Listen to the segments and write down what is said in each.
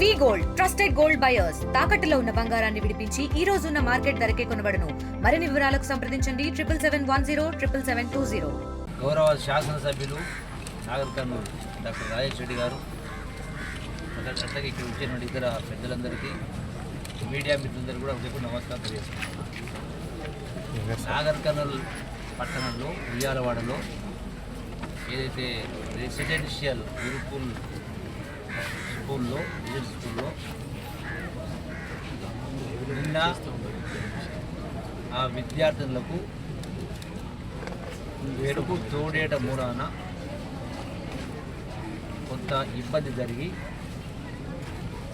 వి gold trusted gold buyers తాకట్టులో ఉన్న బంగారాన్ని విడిపించి ఈ రోజు ఉన్న మార్కెట్ ధరకే కొనబడును. మరిన్ని వివరాలకు సంప్రదించండి 7771077720. గౌరవ శాసనసభ్యులు నాగర్ కర్నూలు డాక్టర్ రాజేష్ రెడ్డి గారు, అట్లాగే ఇక్కడ వచ్చినటువంటి ఇతర పెద్దలందరికీ, మీడియా మిత్రులందరూ కూడా ఒకటి నమస్కారం తెలియజేస్తున్నాను. నాగర్ కర్నూలు పట్టణంలో ఉయ్యాలవాడలో ఏదైతే రెసిడెన్షియల్ గురుకుల్ స్కూల్లో నిన్న ఆ విద్యార్థులకు వెలుగు తోడేట మూలాన కొంత ఇబ్బంది జరిగి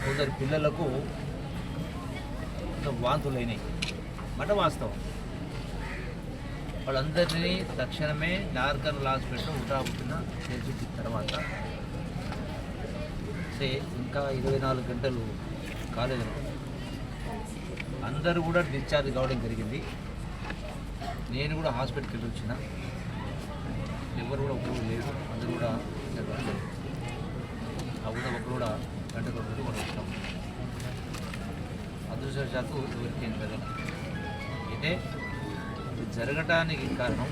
కొందరు పిల్లలకు వాంతులైనాయి మాట వాస్తవం. వాళ్ళందరినీ తక్షణమే నాగర్ కర్నూలు హాస్పిటల్ ఉటాబుట్టిన చేర్చిన తర్వాత ఇంకా 24 గంటలు కాలేదు, అందరూ కూడా డిశ్చార్జ్ కావడం జరిగింది. నేను కూడా హాస్పిటల్కి వెళ్ళి వచ్చిన, ఎవరు కూడా ఒకరు లేదు, అందరూ కూడా ఒకరు కూడా గంట కొడుకు కూడా వచ్చాం. అదృష్టవశాత్తు ఎవరికి ఏం కదా. అయితే ఇది జరగటానికి కారణం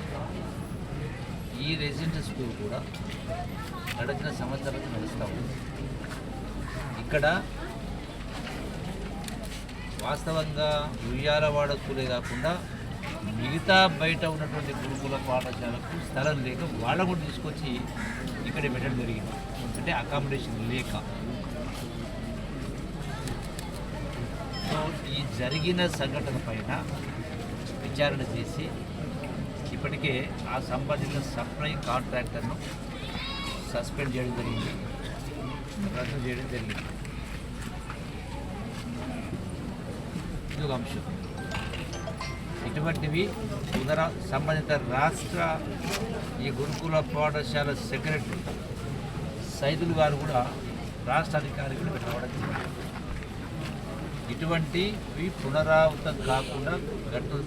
ఈ రెసిడెన్షియల్ స్కూల్ కూడా గడిచిన సంవత్సరాలు నడుస్తూ ఉంది. ఇక్కడ వాస్తవంగా ఉయ్యాలవాడ స్కూలే కాకుండా మిగతా బయట ఉన్నటువంటి గురుకుల పాఠశాలకు స్థలం లేక వాళ్ళ కూడా తీసుకొచ్చి ఇక్కడే పెట్టడం జరిగింది. అంటే అకామిడేషన్ లేక. సో ఈ జరిగిన సంఘటన పైన విచారణ చేసి ఇప్పటికే ఆ సంబంధిత సప్లై కాంట్రాక్టర్ను సస్పెండ్ చేయడం జరిగింది, రద్దు చేయడం జరిగింది. ఇది ఒక అంశం. ఇటువంటివి సంబంధిత రాష్ట్ర ఈ గురుకుల పాఠశాల సెక్రటరీ సైదులు గారు కూడా రాష్ట్ర అధికారులు పెట్టడం జరిగింది. ఇటువంటివి పునరావృతం కాకుండా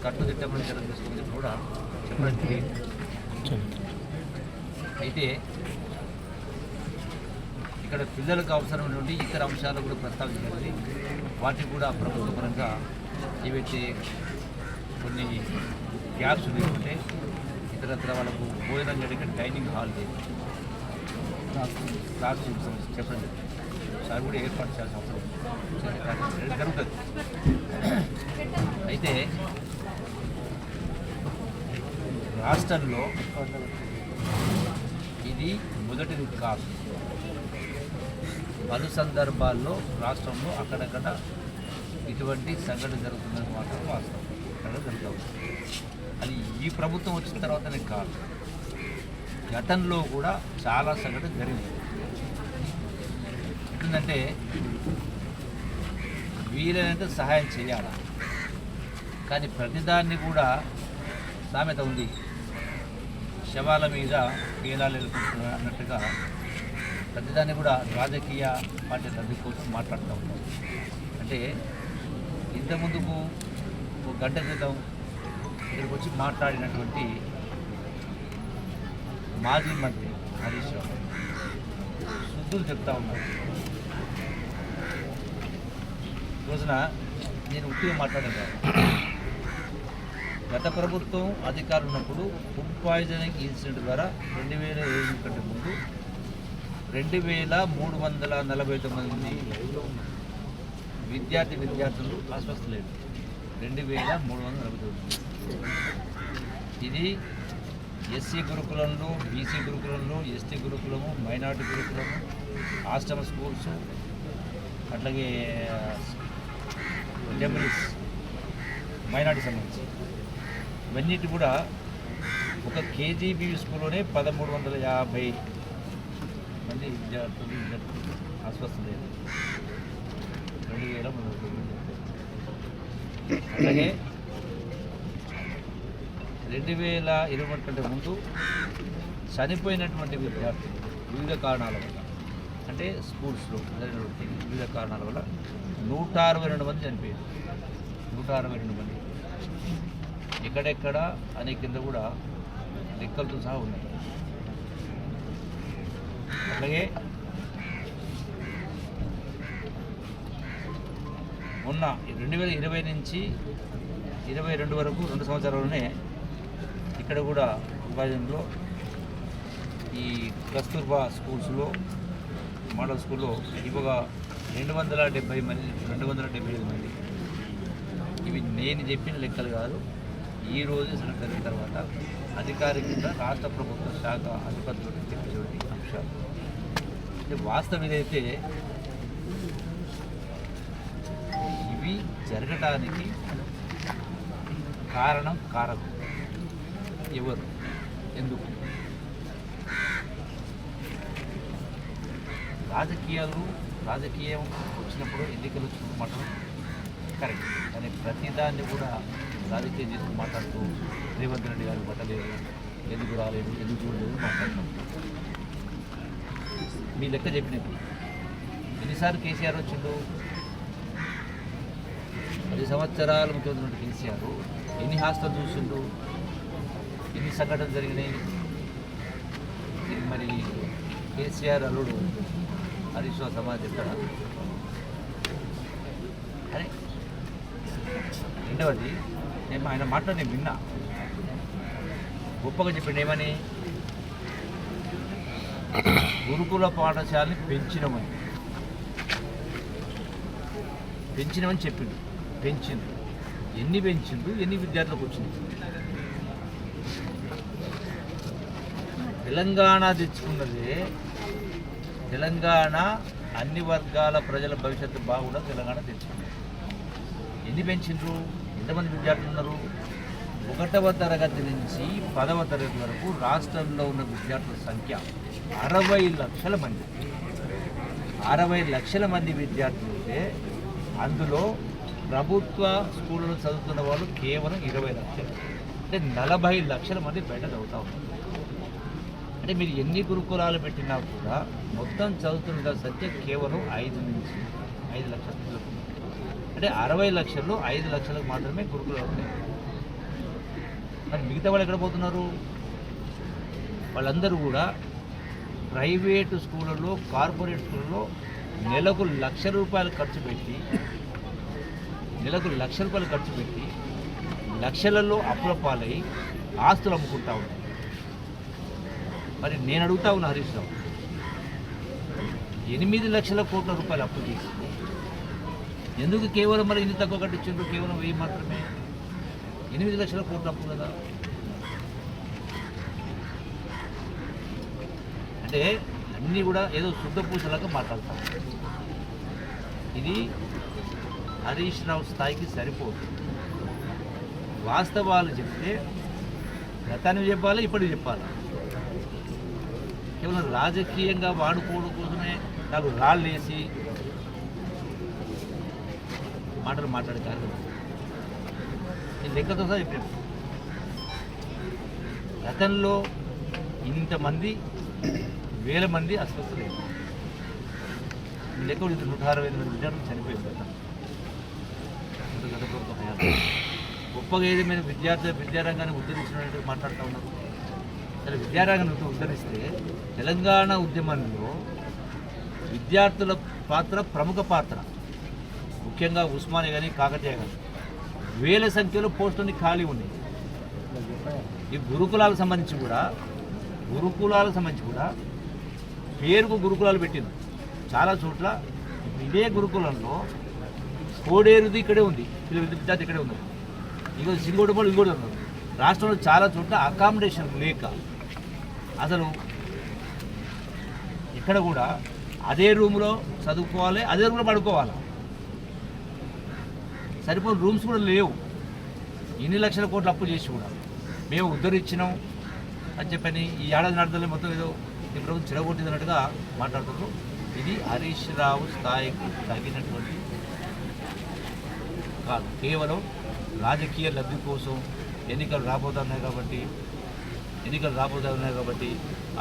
కట్టుదిట్టమని తీసుకుని కూడా చెప్పడం జరిగింది. అయితే ఇక్కడ పిల్లలకు అవసరమైనటువంటి ఇతర అంశాలు కూడా ప్రస్తావించాలి. వాటిని కూడా ప్రభుత్వ పరంగా ఏవైతే కొన్ని గ్యాప్స్ లేకుంటే ఇతరత్ర వాళ్ళకు భోజనం చేయడానికి డైనింగ్ హాల్ లేదు, క్లాస్ రూమ్స్ చెప్పండి సార్ కూడా ఏర్పాటు చేయాల్సిన అవసరం జరుగుతుంది. అయితే రాష్ట్రంలో ఇది మొదటిది కాదు. పలు సందర్భాల్లో రాష్ట్రంలో అక్కడక్కడ ఇటువంటి సంఘటన జరుగుతుందని మాత్రం వాస్తవం. అక్కడ జరుగుతుంది. అది ఈ ప్రభుత్వం వచ్చిన తర్వాతనే కాదు, గతంలో కూడా చాలా సంఘటన జరిగింది. ఏంటంటే వీలైనంత సహాయం చేయాలి, కానీ ప్రతిదాన్ని కూడా సామెత ఉంది, శవాల మీద పేలాలు ఎదుర్కొంటున్నారు అన్నట్టుగా ప్రతిదాన్ని కూడా రాజకీయ పార్టీ రద్దు కోసం మాట్లాడుతూ ఉంటాం. అంటే ఇంతకుముందుకు ఒక గంట క్రితం ఇక్కడికి వచ్చి మాట్లాడినటువంటి మాజీ మంత్రి హరీష్ రావు శుద్ధులు చెప్తా ఉన్నారు. రోజున నేను ఉట్టిగా మాట్లాడాను. గత ప్రభుత్వం అధికారులు ఉన్నప్పుడు ఫుడ్ పాయిజనింగ్ ఇన్సిడెంట్ ద్వారా 2007 కంటే ముందు 2349 విద్యార్థులు అస్వస్థలేదు. 2349. ఇది ఎస్సీ గురుకులంలో, బీసీ గురుకులంలో, ఎస్టీ గురుకులము, మైనార్టీ గురుకులము, ఆశ్రమ స్కూల్స్, అట్లాగే టెంపుల్స్ మైనార్టీ సంబంధించి ఇవన్నిటి కూడా ఒక కేజీబీ స్కూల్లోనే 1350 మంది విద్యార్థులు అస్వస్థలేదు. 2000. అలాగే 2020 కంటే ముందు చనిపోయినటువంటి విద్యార్థులు వివిధ కారణాల వల్ల, అంటే స్కూల్స్లో జరిగినటువంటి వివిధ కారణాల వల్ల 162 మంది చనిపోయారు. 162 మంది ఎక్కడెక్కడ అనే కింద కూడా లెక్కలతో సహా ఉన్నాయి. అలాగే మొన్న 2020 నుంచి 22 వరకు 2 సంవత్సరాల్లోనే ఇక్కడ కూడా విభాజనలో ఈ కస్తూర్బా స్కూల్స్లో మోడల్ స్కూల్లో ఇవ్వగా 275 మంది. ఇవి నేను చెప్పిన లెక్కలు కాదు. ఈ రోజు జరిగిన తర్వాత అధికారికంగా రాష్ట్ర ప్రభుత్వ శాఖ అధిపతులు చెప్పేటువంటి అంశాలు. అంటే వాస్తవం ఇదైతే ఇవి జరగటానికి కారకం ఎవరు, ఎందుకు? రాజకీయం వచ్చినప్పుడు ఎన్నికలు వచ్చినప్పుడు మాత్రం కరెక్ట్, కానీ ప్రతిదాన్ని కూడా రాజకీయం చేసుకుని మాట్లాడుతూ రేవంత్ రెడ్డి గారు పట్టలేదు, ఎందుకు రాలేదు, ఎందుకు చూడలేదు మాట్లాడుతాం. మీ లెక్క చెప్పినప్పుడు ఎన్నిసార్లు కేసీఆర్ వచ్చిండు? 10 సంవత్సరాల ముఖ్యమంత్రి కేసీఆర్ ఎన్ని హాస్టల్ చూసిండు, ఎన్ని సంఘటనలు జరిగినాయి. మరి కేసీఆర్ అల్లుడు హరీష్ రావు సమాజం చెప్తాడా? అరే రెండవది, నేను ఆయన మాట నేను విన్నా, గొప్పగా చెప్పిండు. ఏమని? గురుకుల పాఠశాలని పెంచినమని చెప్పిండు. పెంచిండు. ఎన్ని పెంచిండు, ఎన్ని విద్యార్థులకు వచ్చింది? తెలంగాణ తెచ్చుకున్నదే, తెలంగాణ అన్ని వర్గాల ప్రజల భవిష్యత్తు బాగుండా తెలంగాణ తెచ్చుకుంది. ఎన్ని పెంచిండ్రు? ఎంతమంది విద్యార్థులు ఉన్నారు? 1వ తరగతి నుంచి 10వ తరగతి వరకు రాష్ట్రంలో ఉన్న విద్యార్థుల సంఖ్య 60 లక్షల మంది. 60 లక్షల మంది విద్యార్థులు ఉంటే అందులో ప్రభుత్వ స్కూళ్ళలో చదువుతున్న వాళ్ళు కేవలం 20 లక్షలు. అంటే 40 లక్షల మంది బయట చదువుతూ ఉన్నారు. అంటే మీరు ఎన్ని గురుకులాలు పెట్టినా కూడా మొత్తం చదువుతున్న సంఖ్య కేవలం 5 నుంచి 5 లక్షల పిల్లలు. అంటే 60 లక్షల్లో 5 లక్షలకు మాత్రమే గురుకులాలు ఉన్నాయి. మరి మిగతా వాళ్ళు ఎక్కడ పోతున్నారు? వాళ్ళందరూ కూడా ప్రైవేటు స్కూళ్ళల్లో, కార్పొరేట్ స్కూళ్ళలో నెలకు ₹1,00,000 ఖర్చు పెట్టి లక్షలలో అప్పుల పాలై ఆస్తులు అమ్ముకుంటా ఉన్నారు. మరి నేను అడుగుతా ఉన్నా హరీష్ రావు, 8 లక్షల కోట్ల రూపాయలు అప్పు చేసి ఎందుకు కేవలం మరి ఇన్ని తక్కువ కట్టించారు? కేవలం 1000 మాత్రమే. 8 లక్షల కోట్ల అప్పు కదా. అంటే అన్నీ కూడా ఏదో శుద్ధ పూసలాగా మాట్లాడతాం. ఇది హరీష్ రావు స్థాయికి సరిపోదు. వాస్తవాలు చెప్తే గతాన్ని చెప్పాలి, ఇప్పటికి చెప్పాలి. కేవలం రాజకీయంగా వాడుకోవడం కోసమే నాకు రాళ్ళు వేసి మాట్లాడే కార్యక్రమం నేను లెక్కతో సహా చెప్పాను. గతంలో ఇంతమంది 1000 మంది అస్వస్థలేదు. లెక్క 168 విద్యార్థులు చనిపోయింది గత ప్రభుత్వ హయాంలో. గొప్పగా ఏదేమైనా విద్యారంగాన్ని ఉద్ధరించినట్టు మాట్లాడుతూ ఉన్నారు. అసలు విద్యారంగాన్ని ఉద్ధరిస్తే తెలంగాణ ఉద్యమంలో విద్యార్థుల పాత్ర ప్రముఖ పాత్ర. ముఖ్యంగా ఉస్మానియా కానీ కాకతీయ కానీ 1000 సంఖ్యలో పోస్టులన్నీ ఖాళీ ఉన్నాయి. ఈ గురుకులాలకు సంబంధించి కూడా పేరుకు గురుకులాలు పెట్టింది. చాలా చోట్ల ఇదే గురుకులంలో కోడేరుది ఇక్కడే ఉంది, విద్యార్థి ఇక్కడే ఉంది. ఇక సింగోడు కూడా ఇంకోటి ఉన్నారు. రాష్ట్రంలో చాలా చోట్ల అకామిడేషన్ లేక అసలు ఇక్కడ కూడా అదే రూమ్లో చదువుకోవాలి, అదే రూమ్లో పడుకోవాలి. సరిపోయిన రూమ్స్ కూడా లేవు. ఇన్ని లక్షల కోట్లు అప్పు చేసి కూడా మేము ఉద్ధరించినాం అని చెప్పని ఈ ఏడాది నడతలే మొత్తం ఏదో ఈ ప్రభుత్వం చెడగొట్టింది అన్నట్టుగా మాట్లాడుతున్నారు. ఇది హరీష్ రావు స్థాయికి తగినటువంటి కాదు. కేవలం రాజకీయ లబ్ధి కోసం ఎన్నికలు రాబోతున్నాయి కాబట్టి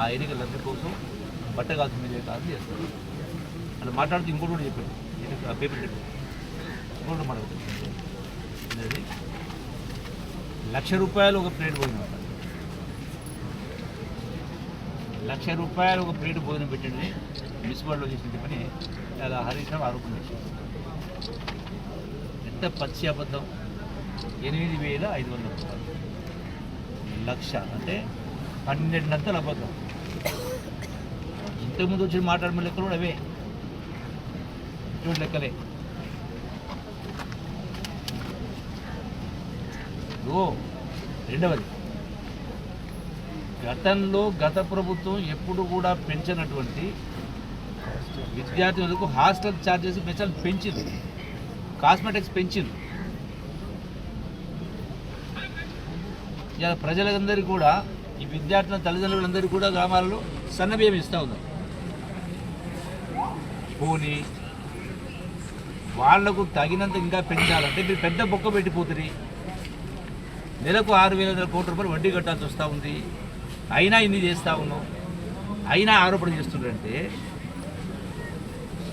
ఆ ఎన్నికల లబ్ధి కోసం బట్టగాల్సిన మీదే కాదు చేస్తారు. అలా మాట్లాడుతూ ఇంకోటి కూడా చెప్పాడు, పేపర్ చెప్పాడు. ఇంకోటి మాట్లాడుతుంది ₹1,00,000 ఒక ప్లేట్ భోజనం, ₹1,00,000 ఒక ప్లేట్ భోజనం పెట్టండి మున్సిపాలిటీలో చేసిన పని అలా హరీష్ రావు ఆరోపణ చేశారు. ఎంత పచ్చి అబద్ధం. 8,500 రూపాయలు, 1,00,000 అంటే 12 అబద్ధం. ఇంతకుముందు వచ్చి మాట్లాడిన లెక్కలు కూడా అవే, ఇటువంటి లెక్కలే. రెండవది, గతంలో గత ప్రభుత్వం ఎప్పుడు కూడా పెంచినటువంటి విద్యార్థులకు హాస్టల్ ఛార్జెస్ పెంచింది, కాస్మెటిక్స్ పెంచింది. ఇలా ప్రజలందరికీ కూడా, ఈ విద్యార్థుల తల్లిదండ్రులందరికీ కూడా గ్రామాలలో సన్నబియ్యం ఇస్తూ ఉన్నారు. పోనీ వాళ్లకు తగినంత ఇంకా పెంచాలంటే మీరు పెద్ద బొక్క పెట్టిపోతుంది. నెలకు 6,000 కోట్ల రూపాయలు వడ్డీ కట్టాల్సి వస్తూ ఉంది. అయినా ఇన్ని చేస్తూ ఉన్నాం, అయినా ఆరోపణ చేస్తుంటే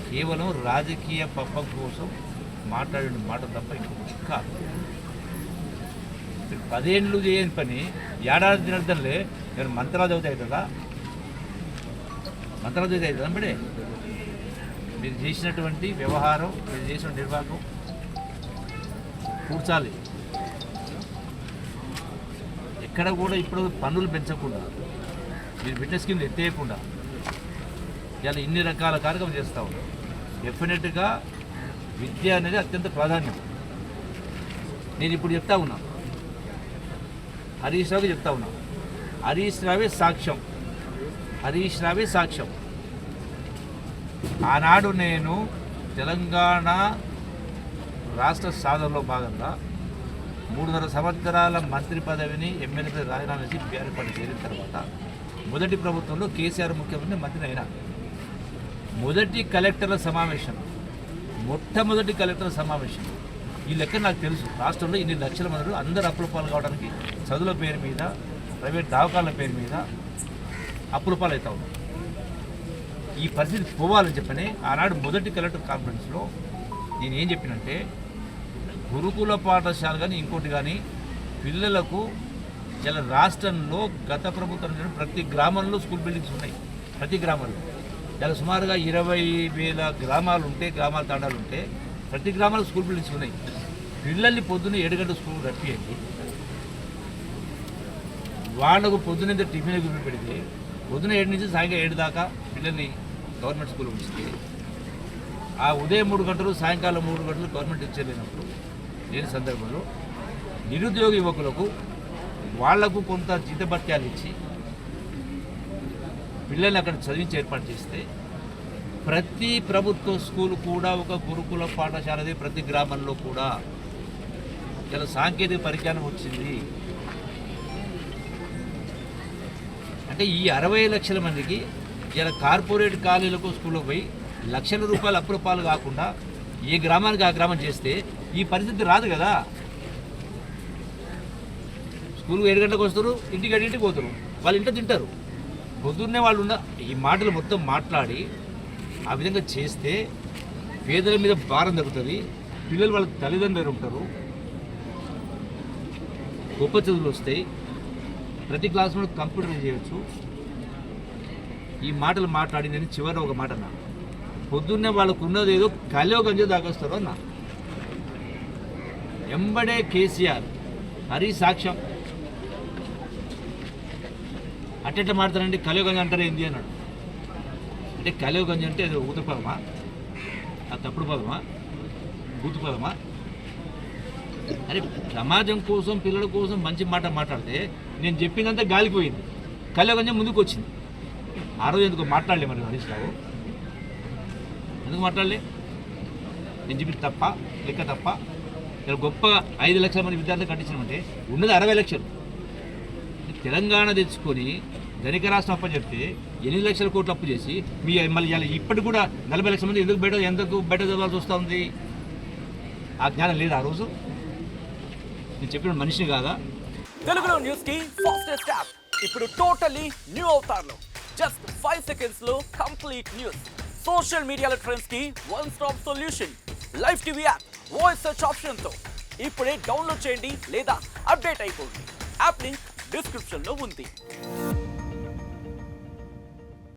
కేవలం రాజకీయ పప్పం కోసం మాట్లాడిన మాట తప్ప ఇంకొకటి కాదు. 10 ఏళ్ళు చేయని పని ఏడాది తినడంలే నేను మంత్రాలు చదువుతాయి కదా, మంత్రాలు చదువుతాయి కదా. అంటే మీరు చేసినటువంటి వ్యవహారం, మీరు చేసిన నిర్వాహకం కూర్చాలి. ఎక్కడ కూడా ఇప్పుడు పన్నులు పెంచకుండా, మీరు బిడ్డ స్కీమ్లు ఎత్తేయకుండా ఇలా ఇన్ని రకాల కార్యక్రమం చేస్తూ ఉన్నాం. డెఫినెట్గా విద్య అనేది అత్యంత ప్రాధాన్యం. నేను ఇప్పుడు చెప్తా ఉన్నా, హరీష్ రావుకి చెప్తా ఉన్నా, హరీష్ రావే సాక్ష్యం, హరీష్ రావే సాక్ష్యం. ఆనాడు నేను తెలంగాణ రాష్ట్ర సాధనలో భాగంగా 3.5 సంవత్సరాల మంత్రి పదవిని, ఎమ్మెల్యే పదవి రాజీనామా చేసి బీఆర్ఎస్ పార్టీ చేరిన తర్వాత మొదటి ప్రభుత్వంలో కేసీఆర్ ముఖ్యమంత్రి, మంత్రి అయినా. మొదటి కలెక్టర్ల సమావేశం, మొట్టమొదటి కలెక్టర్ల సమావేశం, ఈ లెక్క నాకు తెలుసు. రాష్ట్రంలో ఇన్ని లక్షల మంది అందరూ అప్పుల పాలు కావడానికి చదువుల పేరు మీద, ప్రైవేట్ దవాఖానాల పేరు మీద అప్పుల పాలు అవుతా ఉన్నారు. ఈ పరిస్థితి పోవాలని చెప్పని ఆనాడు మొదటి కలెక్టర్ కాన్ఫరెన్స్లో నేను ఏం చెప్పినంటే, గురుకుల పాఠశాల కానీ ఇంకోటి కానీ పిల్లలకు ఇలా రాష్ట్రంలో గత ప్రభుత్వం ప్రతి గ్రామంలో స్కూల్ బిల్డింగ్స్ ఉన్నాయి. ప్రతి గ్రామంలో ఇలా సుమారుగా 20,000 గ్రామాలు ఉంటే, గ్రామాల తాండాలు ఉంటే ప్రతి గ్రామాల్లో స్కూల్ బిల్డింగ్స్ ఉన్నాయి. పిల్లల్ని పొద్దున్న 7 గంటల స్కూల్ రప్పియండి, వాళ్ళకు పొద్దున్న టిఫిన్ గురి పెడితే పొద్దున 7 నుంచి సాయంత్రం 7 దాకా పిల్లల్ని గవర్నమెంట్ స్కూల్ ఉంచితే, ఆ ఉదయం 3 గంటలు, సాయంకాలం 3 గంటలు గవర్నమెంట్ ఇచ్చేలేనప్పుడు లేని సందర్భంలో నిరుద్యోగ యువకులకు వాళ్లకు కొంత జీతభత్యాలు ఇచ్చి పిల్లల్ని అక్కడ చదివించి ఏర్పాటు చేస్తే, ప్రతి ప్రభుత్వ స్కూల్ కూడా ఒక గురుకుల పాఠశాలదే ప్రతి గ్రామంలో కూడా. ఇలా సాంకేతిక పరిజ్ఞానం వచ్చింది. అంటే ఈ 60 లక్షల మందికి ఇలా కార్పొరేట్ కాలేజీలకు స్కూల్లో పోయి లక్షల రూపాయలు అప్పుల పాలు కాకుండా ఏ గ్రామానికి ఆ గ్రామం చేస్తే ఈ పరిస్థితి రాదు కదా. స్కూల్కి 7 గంటలకు వస్తారు, ఇంటికి పోతారు, వాళ్ళు ఇంట్లో తింటారు. పొద్దున్నే వాళ్ళు ఈ మాటలు మొత్తం మాట్లాడి ఆ విధంగా చేస్తే పేదల మీద భారం తగ్గుతుంది. పిల్లలు వాళ్ళ తల్లిదండ్రులు ఉంటారు, గొప్ప చదువులు వస్తాయి, ప్రతి క్లాస్లో కంప్యూటర్ చేయవచ్చు. ఈ మాటలు మాట్లాడి నేను చివరి ఒక మాట అన్నా, పొద్దున్నే వాళ్ళకు ఉన్నది ఏదో కలియో గంజో దాకొస్తారు అన్న. ఎంబడే కేసీఆర్, హరీష్ సాక్ష్యం. అట్టెట్లా మాడతారండి, కలియో గంజ అంటారు ఏంది అన్నాడు. అంటే కలియో గంజ అంటే అది ఊత పదమా, ఆ తప్పుడు పదమా, బూతు పదమా? అరే సమాజం కోసం, పిల్లల కోసం మంచి మాట మాట్లాడితే నేను చెప్పినంత గాలిపోయింది. కలియో గంజ ముందుకు వచ్చింది. ఆ రోజు ఎందుకు మాట్లాడలే మరి హరీష్ రావు? ఎందుకు మాట్లాడలే? నేను చెప్పి తప్ప, లెక్క తప్ప. ఇలా గొప్పగా 5 లక్షల మంది విద్యార్థులు కట్టించినామంటే ఉన్నది 60 లక్షలు. తెలంగాణ తెచ్చుకొని ధనిక రాష్ట్రం అప్పు చెప్తే 8 లక్షల కోట్లు అప్పు చేసి మీ మళ్ళీ ఇప్పటికి కూడా 40 లక్షల మంది ఎందుకు బయట చదవాల్సి వస్తూ ఉంది? ఆ జ్ఞానం లేదు ఆ రోజు? నేను చెప్పిన మనిషిని కాదా? తెలుగులో న్యూస్ కి ఫాస్టెస్ట్ యాప్ ఇప్పుడు టోటల్లీ న్యూ అవతార్లో జస్ట్ 5 సెకండ్స్ లో కంప్లీట్ న్యూస్. సోషల్ మీడియాలో ట్రెండ్స్ కి one stop solution. Live TV app voice search option తో ఇప్పుడే డౌన్లోడ్ చేయండి లేదా అప్డేట్ అయిపోండి. యాప్ లింక్ డిస్క్రిప్షన్ లో ఉంది.